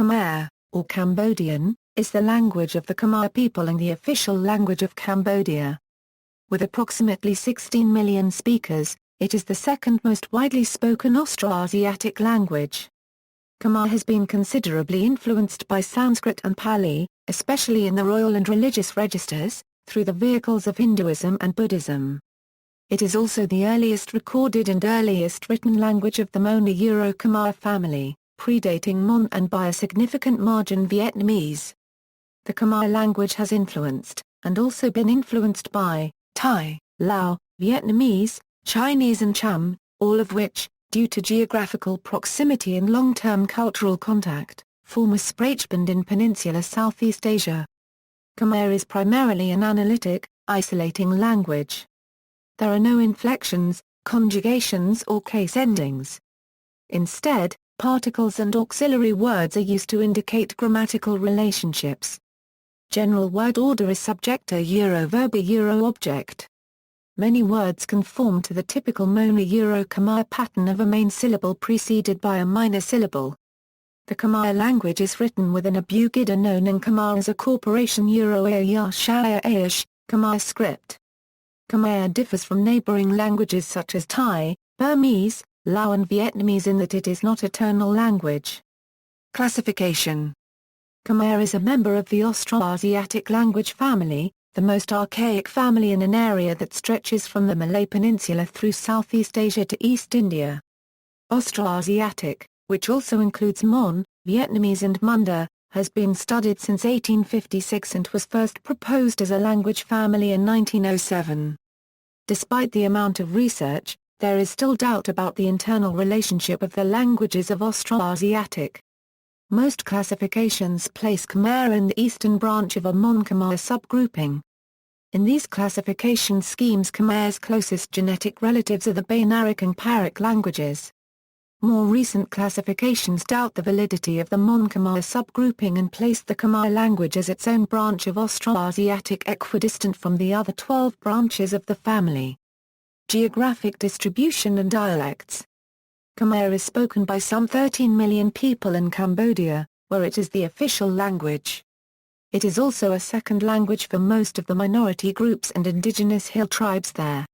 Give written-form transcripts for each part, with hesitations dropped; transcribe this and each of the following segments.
Khmer, or Cambodian, is the language of the Khmer people and the official language of Cambodia. With approximately 16 million speakers, it is the second most widely spoken Austroasiatic language. Khmer has been considerably influenced by Sanskrit and Pali, especially in the royal and religious registers, through the vehicles of Hinduism and Buddhism. It is also the earliest recorded and earliest written language of the Mono-Euro-Khmer family, predating Mon and by a significant margin Vietnamese. The Khmer language has influenced, and also been influenced by, Thai, Lao, Vietnamese, Chinese and Cham, all of which, due to geographical proximity and long-term cultural contact, form a sprachbund in peninsular Southeast Asia. Khmer is primarily an analytic, isolating language. There are no inflections, conjugations or case endings. Instead, particles and auxiliary words are used to indicate grammatical relationships. General word order is subject-verb-object. Many words conform to the typical Mono-Euro-Khmer pattern of a main syllable preceded by a minor syllable. The Khmer language is written with an abugida known in Khmer as a corporation Khmer script. Khmer differs from neighboring languages such as Thai, Burmese, Lao and Vietnamese in that it is not a tonal language. Classification. Khmer is a member of the Austroasiatic language family, the most archaic family in an area that stretches from the Malay Peninsula through Southeast Asia to East India. Austroasiatic, which also includes Mon, Vietnamese and Munda, has been studied since 1856 and was first proposed as a language family in 1907. Despite the amount of research, there is still doubt about the internal relationship of the languages of Austroasiatic. Most classifications place Khmer in the eastern branch of a Mon-Khmer subgrouping. In these classification schemes, Khmer's closest genetic relatives are the Bainaric and Paric languages. More recent classifications doubt the validity of the Mon-Khmer subgrouping and place the Khmer language as its own branch of Austroasiatic equidistant from the other 12 branches of the family. Geographic distribution and dialects. Khmer is spoken by some 13 million people in Cambodia, where it is the official language. It is also a second language for most of the minority groups and indigenous hill tribes there.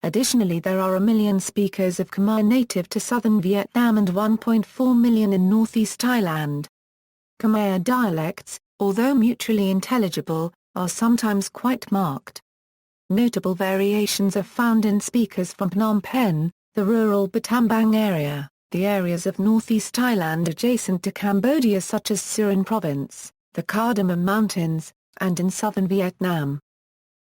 Additionally, there are 1 million speakers of Khmer native to southern Vietnam and 1.4 million in northeast Thailand. Khmer dialects, although mutually intelligible, are sometimes quite marked. Notable variations are found in speakers from Phnom Penh, the rural Battambang area, the areas of northeast Thailand adjacent to Cambodia such as Surin Province, the Cardamom Mountains, and in southern Vietnam.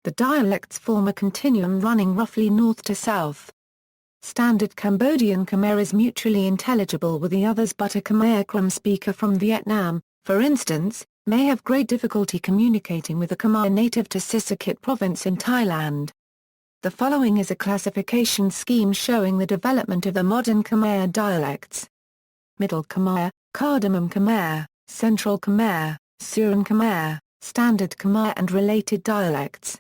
The dialects form a continuum running roughly north to south. Standard Cambodian Khmer is mutually intelligible with the others, but a kḥmaːraʔ speaker from Vietnam, for instance, may have great difficulty communicating with a Khmer native to Sisaket Province in Thailand. The following is a classification scheme showing the development of the modern Khmer dialects. Middle Khmer, Cardamom Khmer, Central Khmer, Surin Khmer, Standard Khmer and related dialects.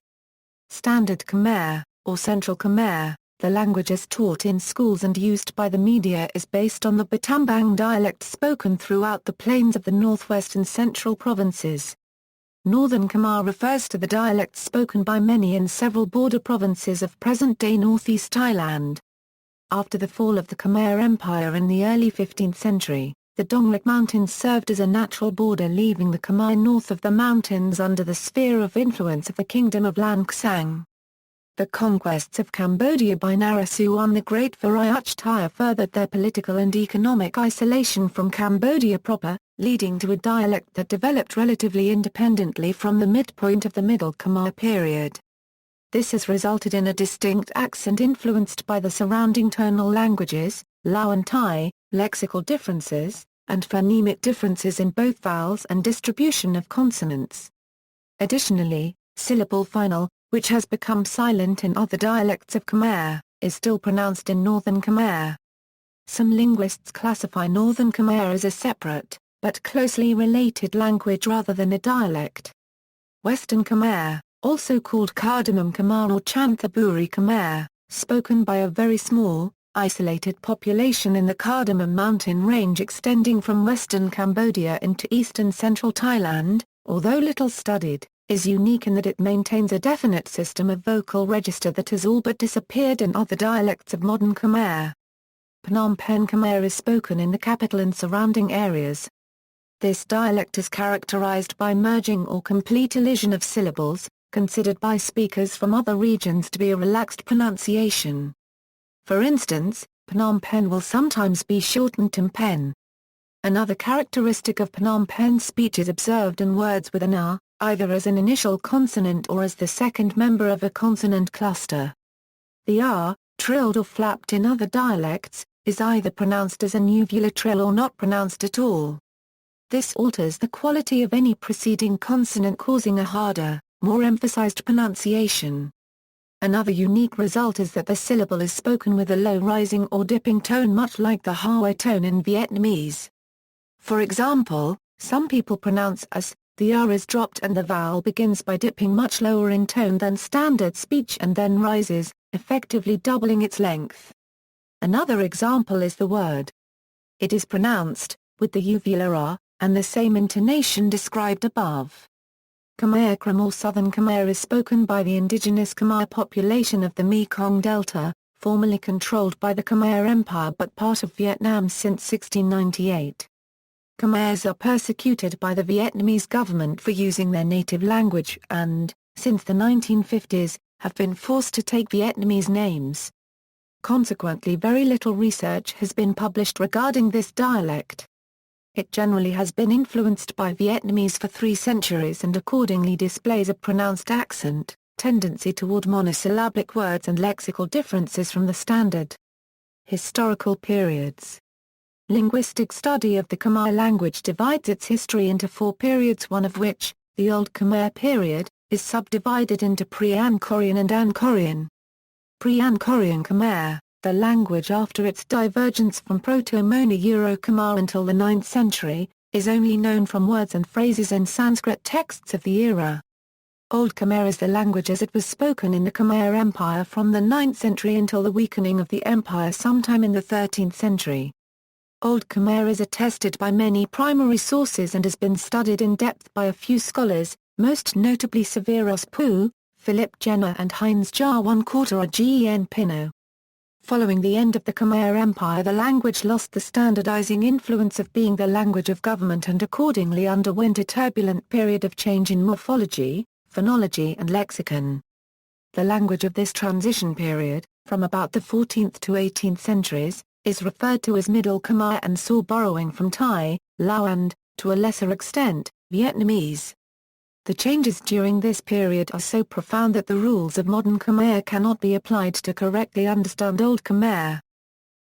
Standard Khmer, or Central Khmer, the language as taught in schools and used by the media, is based on the Battambang dialect spoken throughout the plains of the northwest and central provinces. Northern Khmer refers to the dialects spoken by many in several border provinces of present-day northeast Thailand. After the fall of the Khmer Empire in the early 15th century, the Dongrik Mountains served as a natural border, leaving the Khmer north of the mountains under the sphere of influence of the Kingdom of Lan Xang. The conquests of Cambodia by Naresuan the Great Vilayuthaya furthered their political and economic isolation from Cambodia proper, leading to a dialect that developed relatively independently from the midpoint of the Middle Khmer period. This has resulted in a distinct accent influenced by the surrounding tonal languages, Lao and Thai, lexical differences, and phonemic differences in both vowels and distribution of consonants. Additionally, syllable final, which has become silent in other dialects of Khmer, is still pronounced in Northern Khmer. Some linguists classify Northern Khmer as a separate, but closely related language rather than a dialect. Western Khmer, also called Cardamom Khmer or Chanthaburi Khmer, spoken by a very small, isolated population in the Cardamom mountain range extending from western Cambodia into eastern central Thailand, although little studied, is unique in that it maintains a definite system of vocal register that has all but disappeared in other dialects of modern Khmer. Phnom Penh Khmer is spoken in the capital and surrounding areas. This dialect is characterized by merging or complete elision of syllables, considered by speakers from other regions to be a relaxed pronunciation. For instance, Phnom Penh will sometimes be shortened to Pen. Another characteristic of Phnom Penh speech is observed in words with an R, either as an initial consonant or as the second member of a consonant cluster. The R, trilled or flapped in other dialects, is either pronounced as an uvular trill or not pronounced at all. This alters the quality of any preceding consonant, causing a harder, more emphasized pronunciation. Another unique result is that the syllable is spoken with a low rising or dipping tone, much like the Hoi tone in Vietnamese. For example, some people pronounce as, the R is dropped and the vowel begins by dipping much lower in tone than standard speech and then rises, effectively doubling its length. Another example is the word. It is pronounced, with the uvular R, and the same intonation described above. Kʰmaʔraʔ or Southern Khmer is spoken by the indigenous Khmer population of the Mekong Delta, formerly controlled by the Khmer Empire but part of Vietnam since 1698. Khmers are persecuted by the Vietnamese government for using their native language and, since the 1950s, have been forced to take Vietnamese names. Consequently, very little research has been published regarding this dialect. It generally has been influenced by Vietnamese for 3 centuries and accordingly displays a pronounced accent, tendency toward monosyllabic words and lexical differences from the standard. Historical periods. Linguistic study of the Khmer language divides its history into 4 periods, one of which, the Old Khmer period, is subdivided into Pre-Angkorian and Angkorian. Pre-Angkorian Khmer, the language after its divergence from Proto-Mono-Euro-Khmer until the 9th century, is only known from words and phrases in Sanskrit texts of the era. Old Khmer is the language as it was spoken in the Khmer Empire from the 9th century until the weakening of the empire sometime in the 13th century. Old Khmer is attested by many primary sources and has been studied in depth by a few scholars, most notably Severus Poo, Philip Jenner and Heinz Jar 1/4 Gen Pinot. Following the end of the Khmer Empire, the language lost the standardizing influence of being the language of government and accordingly underwent a turbulent period of change in morphology, phonology and lexicon. The language of this transition period, from about the 14th to 18th centuries, is referred to as Middle Khmer and saw borrowing from Thai, Lao and, to a lesser extent, Vietnamese. The changes during this period are so profound that the rules of modern Khmer cannot be applied to correctly understand Old Khmer.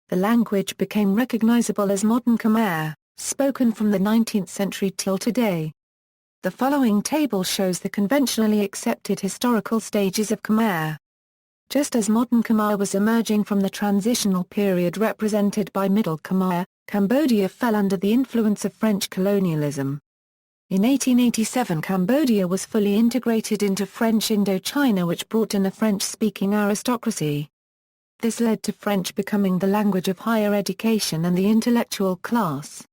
The language became recognizable as Modern Khmer, spoken from the 19th century till today. The following table shows the conventionally accepted historical stages of Khmer. Just as Modern Khmer was emerging from the transitional period represented by Middle Khmer, Cambodia fell under the influence of French colonialism. In 1887 Cambodia was fully integrated into French Indochina, which brought in a French-speaking aristocracy. This led to French becoming the language of higher education and the intellectual class.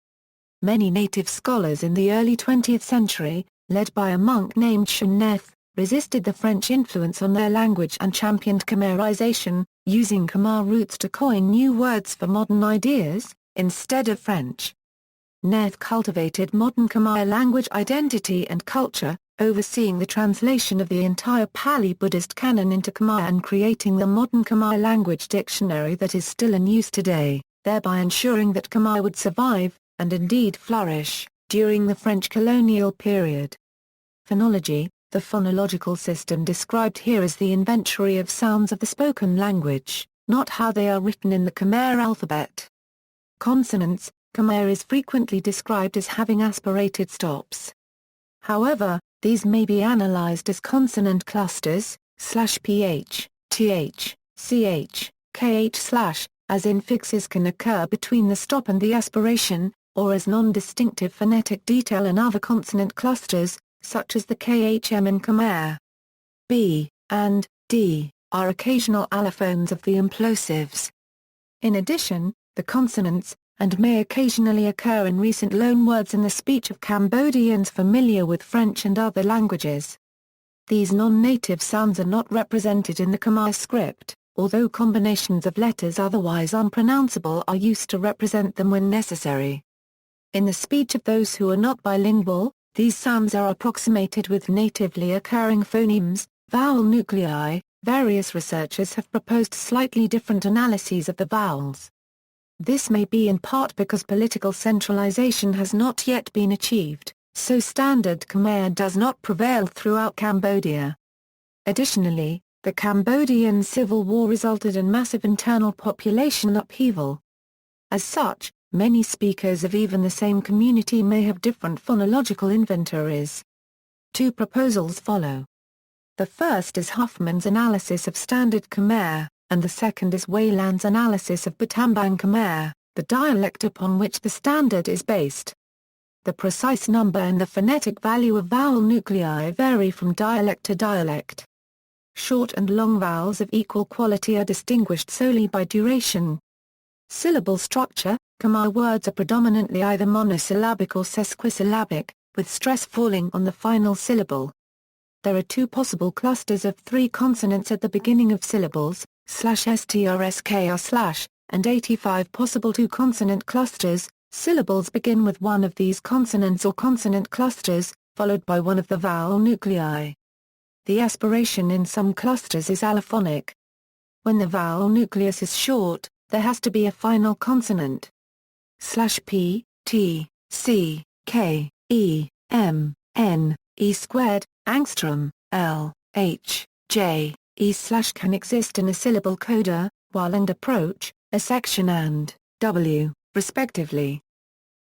Many native scholars in the early 20th century, led by a monk named Shun Neth, resisted the French influence on their language and championed Khmerization, using Khmer roots to coin new words for modern ideas, instead of French. Neth cultivated modern Khmer language identity and culture, overseeing the translation of the entire Pali Buddhist canon into Khmer and creating the modern Khmer language dictionary that is still in use today, thereby ensuring that Khmer would survive, and indeed flourish, during the French colonial period. Phonology. The phonological system described here is the inventory of sounds of the spoken language, not how they are written in the Khmer alphabet. Consonants. Khmer is frequently described as having aspirated stops. However, these may be analyzed as consonant clusters, /ph, th, ch, kh/, as infixes can occur between the stop and the aspiration, or as non-distinctive phonetic detail in other consonant clusters, such as the khm in Khmer. B and d are occasional allophones of the implosives. In addition, the consonants, and may occasionally occur in recent loanwords in the speech of Cambodians familiar with French and other languages. These non-native sounds are not represented in the Khmer script, although combinations of letters otherwise unpronounceable are used to represent them when necessary. In the speech of those who are not bilingual, these sounds are approximated with natively occurring phonemes, vowel nuclei. Various researchers have proposed slightly different analyses of the vowels. This may be in part because political centralization has not yet been achieved, so Standard Khmer does not prevail throughout Cambodia. Additionally, the Cambodian Civil War resulted in massive internal population upheaval. As such, many speakers of even the same community may have different phonological inventories. Two proposals follow. The first is Huffman's analysis of Standard Khmer, and the second is Wayland's analysis of Battambang Khmer, the dialect upon which the standard is based. The precise number and the phonetic value of vowel nuclei vary from dialect to dialect. Short and long vowels of equal quality are distinguished solely by duration. Syllable structure: Khmer words are predominantly either monosyllabic or sesquisyllabic, with stress falling on the final syllable. There are two possible clusters of three consonants at the beginning of syllables, /strsk or /, and 85 possible two-consonant clusters. Syllables begin with one of these consonants or consonant clusters, followed by one of the vowel nuclei. The aspiration in some clusters is allophonic. When the vowel nucleus is short, there has to be a final consonant. /p, t, c, k, e, m, n, e squared, angstrom, l, h, j, e/ can exist in a syllable coda, while and approach, a section and, w, respectively.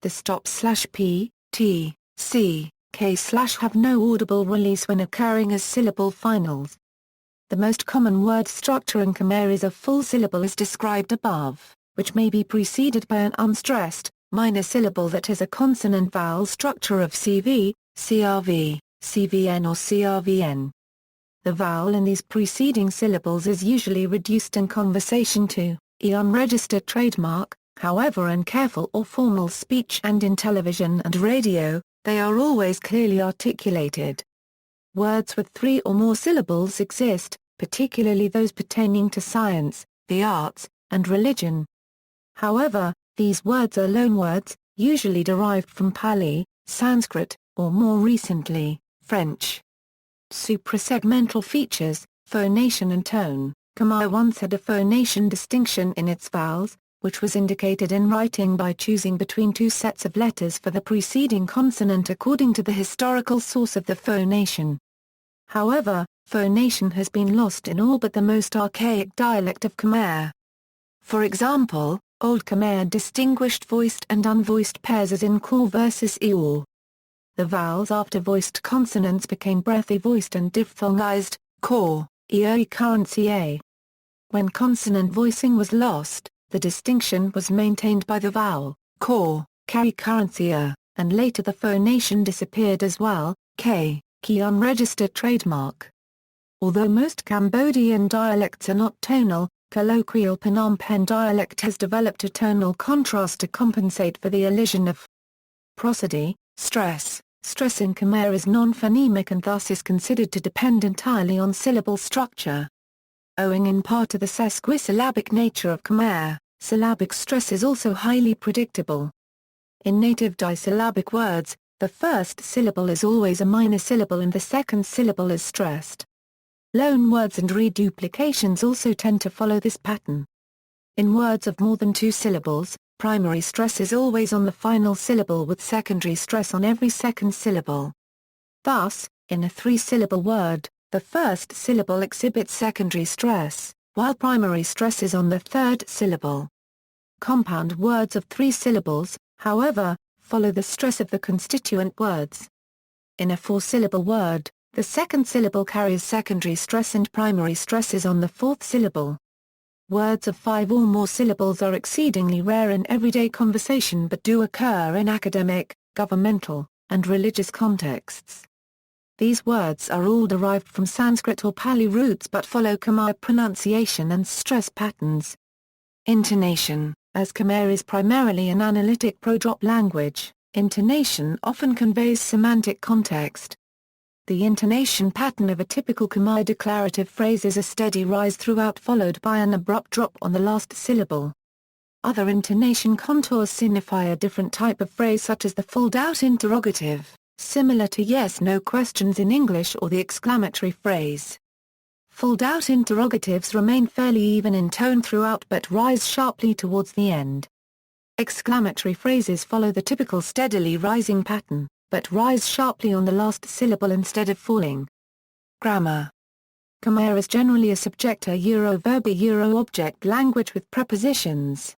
The stop /p, t, c, k/ have no audible release when occurring as syllable finals. The most common word structure in Khmer is a full syllable as described above, which may be preceded by an unstressed, minor syllable that has a consonant-vowel structure of CV, CRV, CVN or CRVN. The vowel in these preceding syllables is usually reduced in conversation to e unregistered trademark, however in careful or formal speech and in television and radio, they are always clearly articulated. Words with three or more syllables exist, particularly those pertaining to science, the arts, and religion. However, these words are loanwords, usually derived from Pali, Sanskrit, or more recently, French. Suprasegmental features: phonation and tone. Khmer once had a phonation distinction in its vowels, which was indicated in writing by choosing between two sets of letters for the preceding consonant according to the historical source of the phonation. However, phonation has been lost in all but the most archaic dialect of Khmer. For example, Old Khmer distinguished voiced and unvoiced pairs as in Kor versus Eor. The vowels after voiced consonants became breathy voiced and diphthongized, Kor, Eoi currency A. When consonant voicing was lost, the distinction was maintained by the vowel, Kor, carry currency A, and later the phonation disappeared as well, K, key unregistered trademark. Although most Cambodian dialects are not tonal, colloquial Phnom Penh dialect has developed a tonal contrast to compensate for the elision of prosody, stress. Stress in Khmer is non-phonemic and thus is considered to depend entirely on syllable structure. Owing in part to the sesquisyllabic nature of Khmer, syllabic stress is also highly predictable. In native disyllabic words, the first syllable is always a minor syllable and the second syllable is stressed. Loan words and reduplications also tend to follow this pattern. In words of more than two syllables, primary stress is always on the final syllable with secondary stress on every second syllable. Thus, in a three-syllable word, the first syllable exhibits secondary stress, while primary stress is on the third syllable. Compound words of three syllables, however, follow the stress of the constituent words. In a four-syllable word, the second syllable carries secondary stress and primary stress is on the fourth syllable. Words of five or more syllables are exceedingly rare in everyday conversation but do occur in academic, governmental, and religious contexts. These words are all derived from Sanskrit or Pali roots but follow Khmer pronunciation and stress patterns. Intonation. As Khmer is primarily an analytic pro-drop language, intonation often conveys semantic context. The intonation pattern of a typical Khmer declarative phrase is a steady rise throughout followed by an abrupt drop on the last syllable. Other intonation contours signify a different type of phrase such as the fold-out interrogative, similar to yes-no questions in English or the exclamatory phrase. Fold-out interrogatives remain fairly even in tone throughout but rise sharply towards the end. Exclamatory phrases follow the typical steadily rising pattern, but rise sharply on the last syllable instead of falling. Grammar. Khmer is generally a subject-verb-object language with prepositions.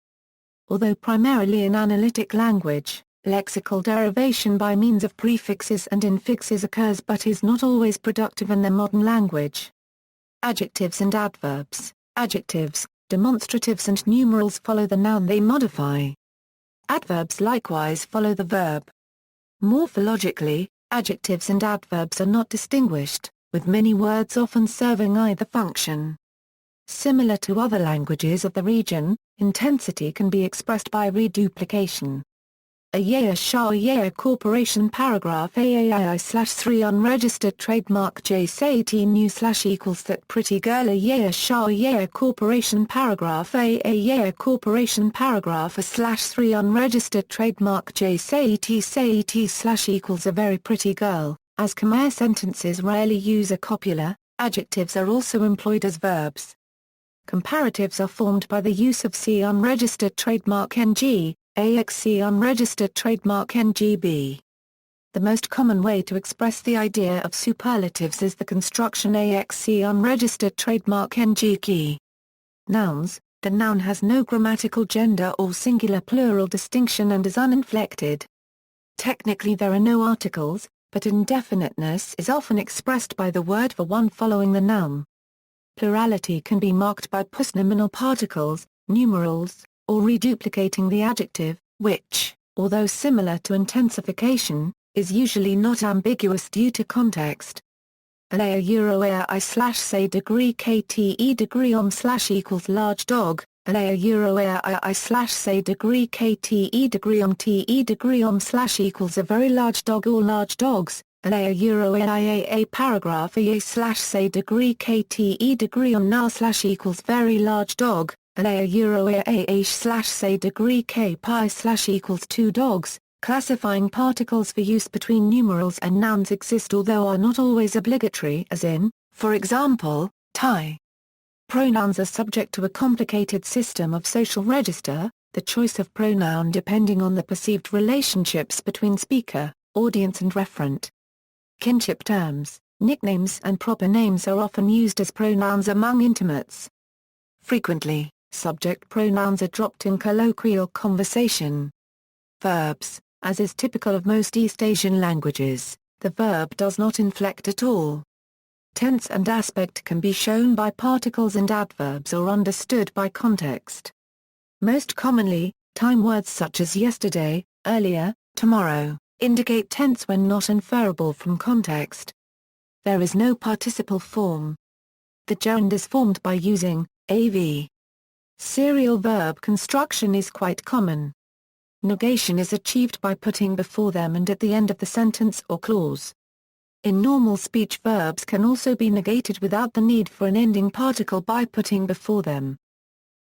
Although primarily an analytic language, lexical derivation by means of prefixes and infixes occurs but is not always productive in the modern language. Adjectives and adverbs. Adjectives, demonstratives and numerals follow the noun they modify. Adverbs likewise follow the verb. Morphologically, adjectives and adverbs are not distinguished, with many words often serving either function. Similar to other languages of the region, intensity can be expressed by reduplication. Ayaya Corporation Paragraph AAII/3 Unregistered Trademark JSAT new/equals that pretty girl Ayaya Corporation Paragraph AAII Corporation Paragraph A/3 Unregistered Trademark JSAT/equals a very pretty girl. As Khmer sentences rarely use a copula, adjectives are also employed as verbs. Comparatives are formed by the use of C unregistered trademark NG, AXC unregistered trademark NGB. The most common way to express the idea of superlatives is the construction AXC unregistered trademark NGK. Nouns. The noun has no grammatical gender or singular plural distinction and is uninflected. Technically there are no articles, but indefiniteness is often expressed by the word for one following the noun. Plurality can be marked by postnominal particles, numerals, or reduplicating the adjective, which, although similar to intensification, is usually not ambiguous due to context. Alea euro I/say degree kte degree /equals large dog, alea euro I/say degree kte degree te degree /equals a very large dog or large dogs, alea euro IAA paragraph say degree kte degree na/equals very large dog, alea euro say degree kpi/equals two dogs. Classifying particles for use between numerals and nouns exist although are not always obligatory as in, for example, Thai. Pronouns are subject to a complicated system of social register, the choice of pronoun depending on the perceived relationships between speaker, audience and referent. Kinship terms, nicknames and proper names are often used as pronouns among intimates. Frequently, subject pronouns are dropped in colloquial conversation. Verbs. As is typical of most East Asian languages, the verb does not inflect at all. Tense and aspect can be shown by particles and adverbs or understood by context. Most commonly, time words such as yesterday, earlier, tomorrow, indicate tense when not inferable from context. There is no participle form. The gerund is formed by using av. Serial verb construction is quite common. Negation is achieved by putting before them and at the end of the sentence or clause. In normal speech verbs can also be negated without the need for an ending particle by putting before them.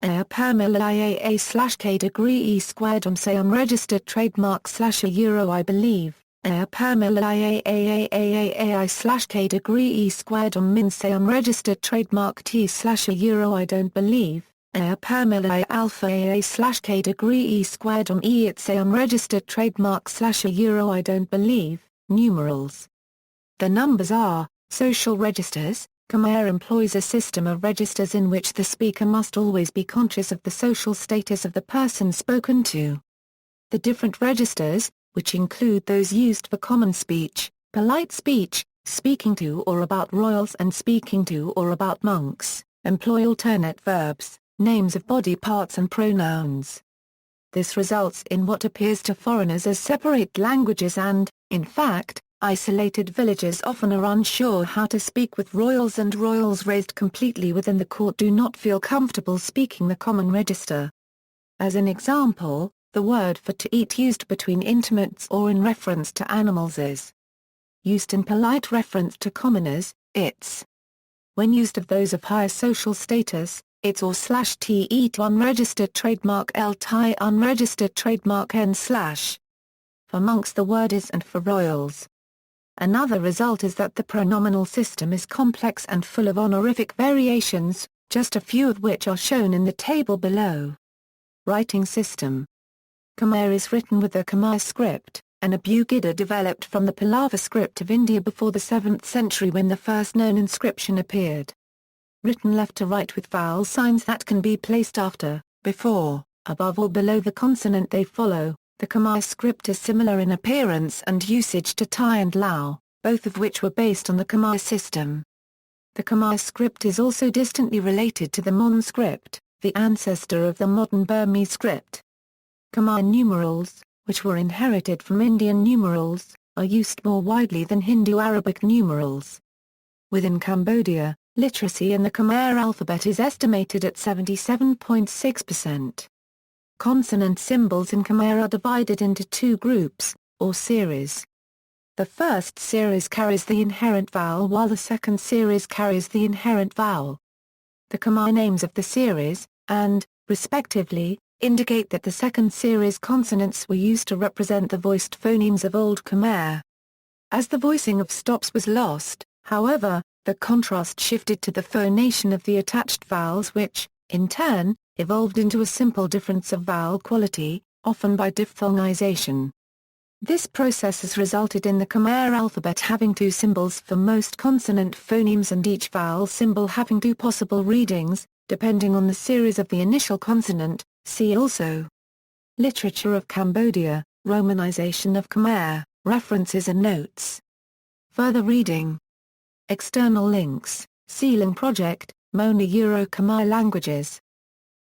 IAA/k degree e squared say unregistered trademark /a euro I believe. IAAAAAAI/k degree e squared min say unregistered trademark t/a euro I don't believe. Alpha AA/k degree e squared e it say unregistered trademark /a euro I don't believe. Numerals. The numbers are social registers. Khmer employs a system of registers in which the speaker must always be conscious of the social status of the person spoken to. The different registers, which include those used for common speech, polite speech, speaking to or about royals and speaking to or about monks, employ alternate verbs, names of body parts and pronouns. This results in what appears to foreigners as separate languages and, in fact, Isolated villagers often are unsure how to speak with royals, and royals raised completely within the court do not feel comfortable speaking the common register. As an example, the word for to eat used between intimates or in reference to animals is used in polite reference to commoners, its. When used of those of higher social status, its or /t eat unregistered trademark l tie unregistered trademark n/. For monks the word is and for royals. Another result is that the pronominal system is complex and full of honorific variations, just a few of which are shown in the table below. Writing system. Khmer is written with the Khmer script, an abugida developed from the Pallava script of India before the 7th century when the first known inscription appeared. Written left to right with vowel signs that can be placed after, before, above or below the consonant they follow, the Khmer script is similar in appearance and usage to Thai and Lao, both of which were based on the Khmer system. The Khmer script is also distantly related to the Mon script, the ancestor of the modern Burmese script. Khmer numerals, which were inherited from Indian numerals, are used more widely than Hindu Arabic numerals. Within Cambodia, literacy in the Khmer alphabet is estimated at 77.6%. Consonant symbols in Khmer are divided into two groups, or series. The first series carries the inherent vowel while the second series carries the inherent vowel. The Khmer names of the series, and, respectively, indicate that the second series consonants were used to represent the voiced phonemes of Old Khmer. As the voicing of stops was lost, however, the contrast shifted to the phonation of the attached vowels which, in turn, evolved into a simple difference of vowel quality, often by diphthongization. This process has resulted in the Khmer alphabet having two symbols for most consonant phonemes and each vowel symbol having two possible readings, depending on the series of the initial consonant. See also. Literature of Cambodia, Romanization of Khmer, References and Notes. Further reading. External links, Sealing Project, Mona Euro-Khmer Languages.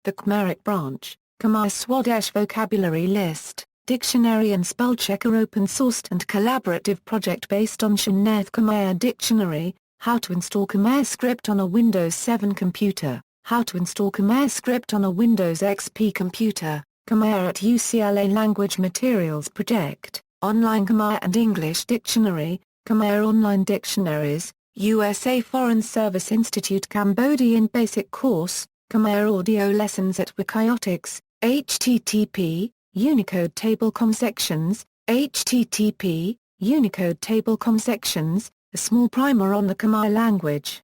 The Khmeric Branch, Khmer Swadesh Vocabulary List, Dictionary and Spellchecker open-sourced and collaborative project based on Shinnath Khmer Dictionary, How to install Khmer script on a Windows 7 computer. How to install Khmer script on a Windows XP computer, Khmer at UCLA Language Materials Project, Online Khmer and English Dictionary, Khmer Online Dictionaries, USA Foreign Service Institute Cambodian Basic Course, Khmer Audio Lessons at Wikiotics, http, Unicode Table Com Sections, http, Unicode Table Com Sections, a small primer on the Khmer language.